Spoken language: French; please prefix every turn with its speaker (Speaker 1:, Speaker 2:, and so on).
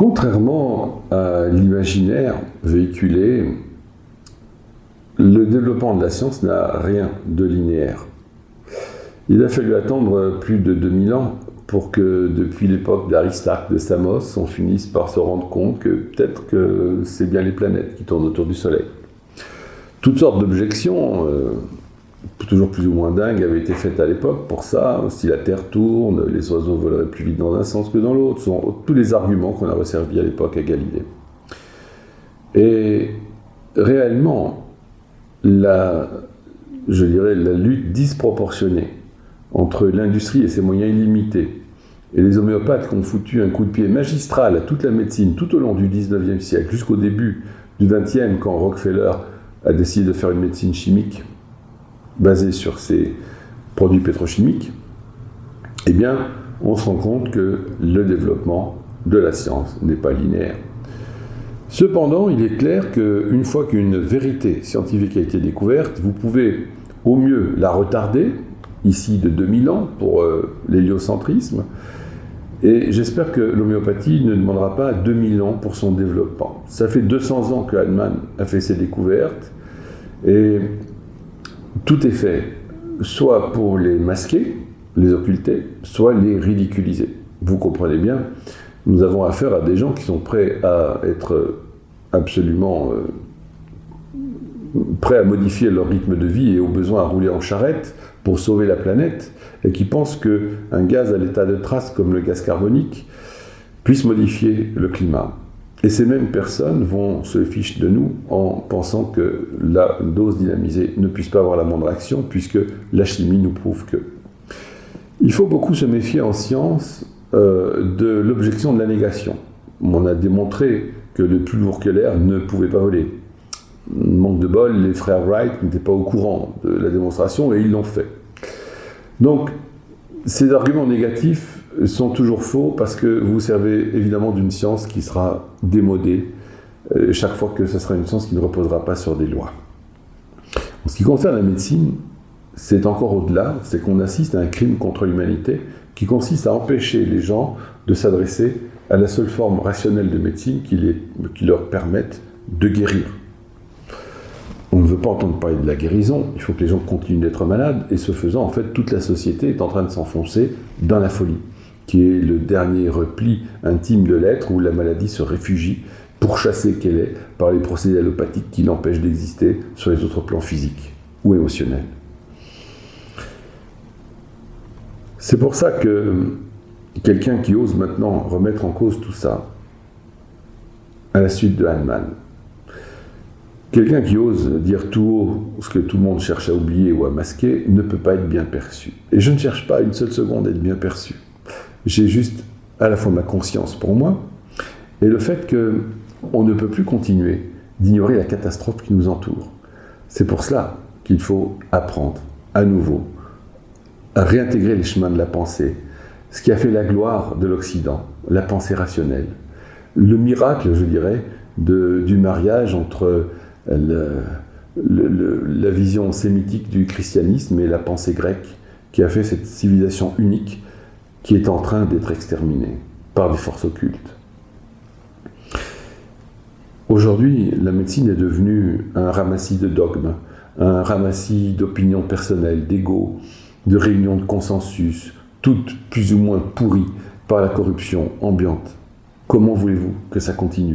Speaker 1: Contrairement à l'imaginaire véhiculé, le développement de la science n'a rien de linéaire. Il a fallu attendre plus de 2000 ans pour que, depuis l'époque d'Aristarque de Samos, on finisse par se rendre compte que peut-être que c'est bien les planètes qui tournent autour du Soleil. Toutes sortes d'objections, toujours plus ou moins dingues, avaient été faites à l'époque pour ça. Si la Terre tourne, les oiseaux voleraient plus vite dans un sens que dans l'autre. Ce sont tous les arguments qu'on a resservis à l'époque à Galilée. Et réellement, la lutte disproportionnée entre l'industrie et ses moyens illimités et les homéopathes qui ont foutu un coup de pied magistral à toute la médecine tout au long du 19e siècle, jusqu'au début du 20e, quand Rockefeller a décidé de faire une médecine chimique basée sur ces produits pétrochimiques, eh bien, on se rend compte que le développement de la science n'est pas linéaire. Cependant, il est clair qu'une fois qu'une vérité scientifique a été découverte, vous pouvez au mieux la retarder, ici de 2000 ans pour l'héliocentrisme, et j'espère que l'homéopathie ne demandera pas 2000 ans pour son développement. Ça fait 200 ans que Hahnemann a fait ses découvertes, et tout est fait, soit pour les masquer, les occulter, soit les ridiculiser. Vous comprenez bien, nous avons affaire à des gens qui sont prêts à être absolument prêts à modifier leur rythme de vie et au besoin à rouler en charrette pour sauver la planète, et qui pensent qu'un gaz à l'état de trace comme le gaz carbonique puisse modifier le climat. Et ces mêmes personnes vont se ficher de nous en pensant que la dose dynamisée ne puisse pas avoir la moindre action, puisque la chimie nous prouve que. Il faut beaucoup se méfier en science de l'objection de la négation. On a démontré que le plus lourd que l'air ne pouvait pas voler. Manque de bol, les frères Wright n'étaient pas au courant de la démonstration et ils l'ont fait. Donc, ces arguments négatifs sont toujours faux parce que vous servez évidemment d'une science qui sera démodée chaque fois que ce sera une science qui ne reposera pas sur des lois. En ce qui concerne la médecine, c'est encore au-delà, c'est qu'on assiste à un crime contre l'humanité qui consiste à empêcher les gens de s'adresser à la seule forme rationnelle de médecine qui leur permette de guérir. On ne veut pas entendre parler de la guérison, il faut que les gens continuent d'être malades, et ce faisant, en fait, toute la société est en train de s'enfoncer dans la folie, qui est le dernier repli intime de l'être où la maladie se réfugie, pourchassée qu'elle est, par les procédés allopathiques qui l'empêchent d'exister sur les autres plans physiques ou émotionnels. C'est pour ça que quelqu'un qui ose maintenant remettre en cause tout ça, à la suite de Hahnemann, quelqu'un qui ose dire tout haut ce que tout le monde cherche à oublier ou à masquer ne peut pas être bien perçu. Et je ne cherche pas une seule seconde à être bien perçu. J'ai juste à la fois ma conscience pour moi et le fait qu'on ne peut plus continuer d'ignorer la catastrophe qui nous entoure. C'est pour cela qu'il faut apprendre à nouveau à réintégrer les chemins de la pensée, ce qui a fait la gloire de l'Occident, la pensée rationnelle. Le miracle, je dirais, du mariage entre la vision sémitique du christianisme et la pensée grecque qui a fait cette civilisation unique qui est en train d'être exterminée par des forces occultes. Aujourd'hui, la médecine est devenue un ramassis de dogmes, un ramassis d'opinions personnelles, d'ego, de réunions de consensus, toutes plus ou moins pourries par la corruption ambiante. Comment voulez-vous que ça continue ?